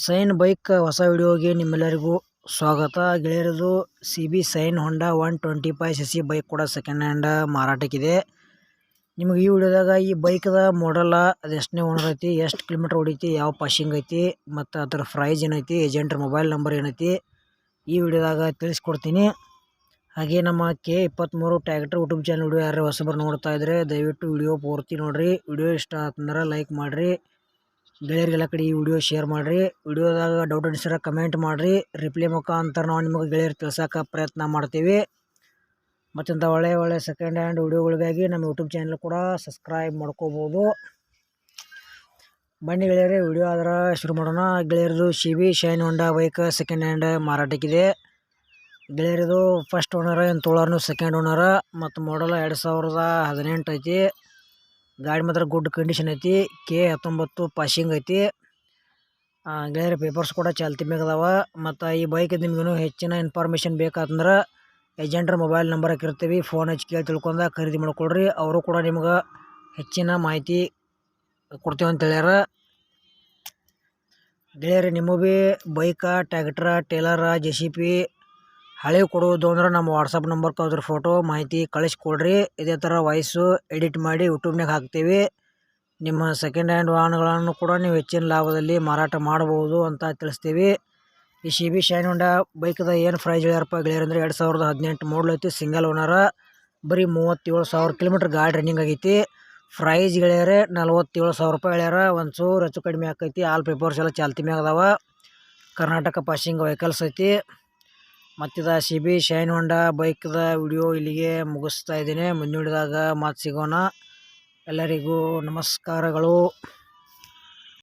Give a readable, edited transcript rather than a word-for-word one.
Sign bike ಹೊಸ ವಿಡಿಯೋಗೆ ನಿಮ್ಮೆಲ್ಲರಿಗೂ ಸ್ವಾಗತ. ಗೆಳೆಯರದು CB ಸೈನ್ ಹೊಂಡಾ 125cc ಬೈಕ್ ಕೂಡ ಸೆಕೆಂಡ್ ಹ್ಯಾಂಡ್ ಮಾರಾಟಕ್ಕಿದೆ. ನಿಮಗೆ ಈ ವಿಡಿಯೋದಾಗ ಈ ಬೈಕ್ದ ಮಾಡಲ್ಲ, ಅದು ಎಷ್ಟನೇ ಓನರ್ ಐತಿ, ಎಷ್ಟು ಕಿಲೋಮೀಟರ್ ಹೊಡಿತಿ, ಯಾವ ಪಾಸಿಂಗ್ ಐತಿ, ಮತ್ತು ಅದರ ಪ್ರೈಸ್ ಏನೈತಿ, ಏಜೆಂಟ್ರ ಮೊಬೈಲ್ ನಂಬರ್ ಏನೈತಿ, ಈ ವಿಡಿಯೋದಾಗ ತಿಳಿಸ್ಕೊಡ್ತೀನಿ. ಹಾಗೆ ನಮ್ಮ K23 tractor YouTube channel video ಯಾರು ಹೊಸಬರು ನೋಡ್ತಾ ಇದ್ರೆ ದಯವಿಟ್ಟು ವಿಡಿಯೋ ಪೂರ್ತಿ ನೋಡ್ರಿ. ವಿಡಿಯೋ ಇಷ್ಟ ಆತಂದ್ರೆ ಲೈಕ್ ಮಾಡಿರಿ, ಗೆಳೆಯರಿಗೆಲ್ಲ ಕಡೆ ಈ ವಿಡಿಯೋ ಶೇರ್ ಮಾಡಿರಿ. ವಿಡಿಯೋದಾಗ ಡೌಟ್ ಅನಿಸಿದ್ರೆ ಕಮೆಂಟ್ ಮಾಡಿರಿ, ರಿಪ್ಲೈ ಮುಖಾಂತರ ನಾವು ನಿಮಗೆ ಗೆಳೆಯರು ತಿಳ್ಸೋಕೆ ಪ್ರಯತ್ನ ಮಾಡ್ತೀವಿ. ಮತ್ತಿಂಥ ಒಳ್ಳೆ ಸೆಕೆಂಡ್ ಹ್ಯಾಂಡ್ ವಿಡಿಯೋಗಳಿಗಾಗಿ ನಮ್ಮ ಯೂಟ್ಯೂಬ್ ಚಾನಲ್ ಕೂಡ ಸಬ್ಸ್ಕ್ರೈಬ್ ಮಾಡ್ಕೋಬೋದು. ಬನ್ನಿ ಗೆಳೆಯರೇ, ವಿಡಿಯೋ ಆದ್ರೆ ಶುರು ಮಾಡೋಣ. ಗೆಳೆಯರದು CB Shine Honda bike second hand ಮಾರಾಟಕ್ಕಿದೆ. ಗೆಳೆಯರದು ಫಸ್ಟ್ ಓನರ್ ಏನು ತೊಳೋರ್ನು ಸೆಕೆಂಡ್ ಓನರ್, ಮತ್ತು ಮಾಡಲ್ 2018 ಐತಿ. ಗಾಡಿ ಮಾತ್ರ ಗುಡ್ ಕಂಡೀಷನ್ ಐತಿ. K19 ಪಾಸಿಂಗ್ ಐತಿ. ಗೆಳೆಯರ ಪೇಪರ್ಸ್ ಕೂಡ ಚಾಲ್ತಿ ಮ್ಯಾಗ ಅದಾವ. ಮತ್ತು ಈ ಬೈಕ್ ನಿಮ್ಗೇನು ಹೆಚ್ಚಿನ ಇನ್ಫಾರ್ಮೇಷನ್ ಬೇಕಾತಂದ್ರೆ ಏಜೆಂಟ್ರ ಮೊಬೈಲ್ ನಂಬರ್ ಹಾಕಿರ್ತೀವಿ, ಫೋನ್ ಹಚ್ಚಿ ಕೇಳಿ ತಿಳ್ಕೊಂಡು ಖರೀದಿ ಮಾಡ್ಕೊಳ್ರಿ. ಅವರು ಕೂಡ ನಿಮ್ಗೆ ಹೆಚ್ಚಿನ ಮಾಹಿತಿ ಕೊಡ್ತೀವಿ ಅಂತ ಹೇಳ್ಯಾರ. ಗೆಳೆಯರಿ ನಿಮ್ಮ ಭೀ ಬೈಕ, ಟ್ರ್ಯಾಕ್ಟರ್, ಟೇಲರ, JCB ಹಳೆ ಕೊಡೋದು ಅಂದ್ರೆ ನಮ್ಮ ವಾಟ್ಸಪ್ ನಂಬರ್ಗೆ ಅದ್ರ ಫೋಟೋ ಮಾಹಿತಿ ಕಳಿಸ್ಕೊಡ್ರಿ. ಇದೇ ಥರ ವಾಯ್ಸು ಎಡಿಟ್ ಮಾಡಿ ಯೂಟ್ಯೂಬ್ನಾಗ ಹಾಕ್ತೀವಿ. ನಿಮ್ಮ ಸೆಕೆಂಡ್ ಹ್ಯಾಂಡ್ ವಾಹನಗಳನ್ನು ಕೂಡ ನೀವು ಹೆಚ್ಚಿನ ಲಾಭದಲ್ಲಿ ಮಾರಾಟ ಮಾಡ್ಬೋದು ಅಂತ ತಿಳಿಸ್ತೀವಿ. ಈ CB ಶೈನ್ ಹೊಂಡಾ ಬೈಕ್ದ ಏನು ಪ್ರೈಸ್ ಹೇಳ್ಯಾರಪ್ಪ ಗೆಳೆಯರು ಅಂದರೆ 2018 ಮಾಡಲ್ ಐತಿ. ಸಿಂಗಲ್ ಓನರ, ಬರೀ 37,000 ಕಿಲೋಮೀಟ್ರ್ ಗಾಡಿ ರನ್ನಿಂಗ್ ಆಗೈತಿ. ಪ್ರೈಸ್ ಗೆಳೆಯರೆ 47,000 ರೂಪಾಯಿ ಹೇಳ್ಯಾರ. ಒಂದು ಚೂರು ಹೆಚ್ಚು ಕಡಿಮೆ ಆಕೈತಿ. ಆಲ್ ಪೇಪರ್ಸ್ ಎಲ್ಲ ಚಾಲ್ತಿ ಮ್ಯಾಗ ಅದಾವ. ಕರ್ನಾಟಕ ಪಾಸಿಂಗ್ ವೆಹಿಕಲ್ಸ್ ಐತಿ. ಮತ್ತಿದ CB ಶೈನ್ ಹೊಂಡಾ ಬೈಕ್ದ ವಿಡಿಯೋ ಇಲ್ಲಿಗೆ ಮುಗಿಸ್ತಾ ಇದ್ದೀನಿ. ಮುಂದಿನ ವಿಡಿಯೋದಾಗ ಮಾತು ಸಿಗೋಣ. ಎಲ್ಲರಿಗೂ ನಮಸ್ಕಾರಗಳು.